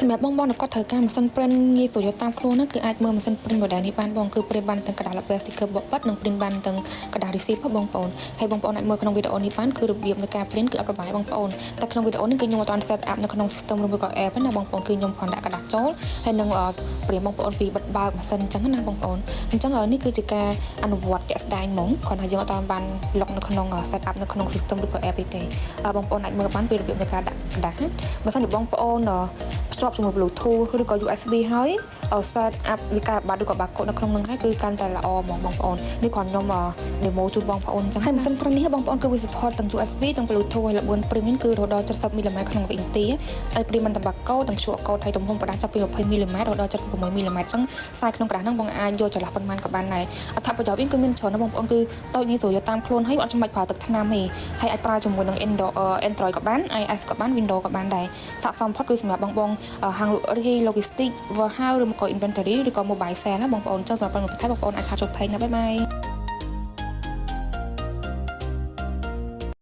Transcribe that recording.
សម្រាប់បងប្អូនគាត់ត្រូវការម៉ាស៊ីន print ងាយស្រួលយកតាមខ្លួនណាគឺអាចមើលម៉ាស៊ីន print model នេះបានបងគឺ print បានទាំងกระดาษ label sticker បបិទនិង print បានទាំងกระดาษ receipt ផងបងប្អូនហើយបងប្អូនអាចមើលក្នុងវីដេអូនេះបានគឺរបៀបនៃការ print គឺអត់ប្រហែលបងប្អូនតែក្នុងវីដេអូនេះគឺខ្ញុំអត់ទាន់ set up នៅក្នុង system ឬមួយក៏ app ណាបងប្អូនគឺខ្ញុំគ្រាន់ដាក់กระดาษចូលហើយនឹងព្រាមបងប្អូនពីបិទបើកម៉ាស៊ីនអញ្ចឹងណាបងប្អូនអញ្ចឹងនេះគឺជាការអនុវត្តជាក់ស្ដែងហ្មងគ្រាន់តែយើងអត់ទាន់បាន log នៅក្នុង set up នៅក្នុង system ឬក៏ app ទេបងប្អូនអាចមើលបានពីរបៀបនៃការដាក់กระดาษបើសិនជាបងប្អូនភ្ជាប់ជាមួយ Bluetooth ឬក៏ USB ហើយ set up វិការបាត់ឬក៏ barcode នៅក្នុងនឹងហើយគឺកាន់តែល្អហ្មងបងប្អូននេះគ្រាន់ខ្ញុំ demo ជូនបងប្អូនអញ្ចឹងហើយម៉ាស៊ីន print នេះបងប្អូនគឺវា support ទាំង USB ទាំង Bluetooth ហើយល្បឿន print នេះគឺរហូតដល់ 70 mm ក្នុងវិនាទីហើយ print បានទាំង barcode ទាំង QR code ហើយទំហំក្តារចាប់ពី 20 mm រហូតដល់ 76 mm អញ្ចឹង size ក្នុងក្តារហ្នឹងបងអាចយកចន្លោះប៉ុន្មានក៏បានដែរអត្ថប្រយោជន៍វាគឺមានច្រើនណាស់បងប្អូនគឺតូចងាយស្រួលយកតាមខ្លួនហើយអត់ចាំបាច់ប្រើទឹកថ្នាំទេហើយអាចប្រើជាមួយនឹង Android ក៏បាន iOS ក៏បាន Windows ក៏បានដែរស័ក្តិសមផុតគឺសម្រាប់បងហាងលក់រាយ logistic warehouse ឬក៏ inventory ឬក៏ mobile sale ណាបងប្អូនចង់សម្រាប់បងប្អូនអាចថាចូល page ណាបាយបាយ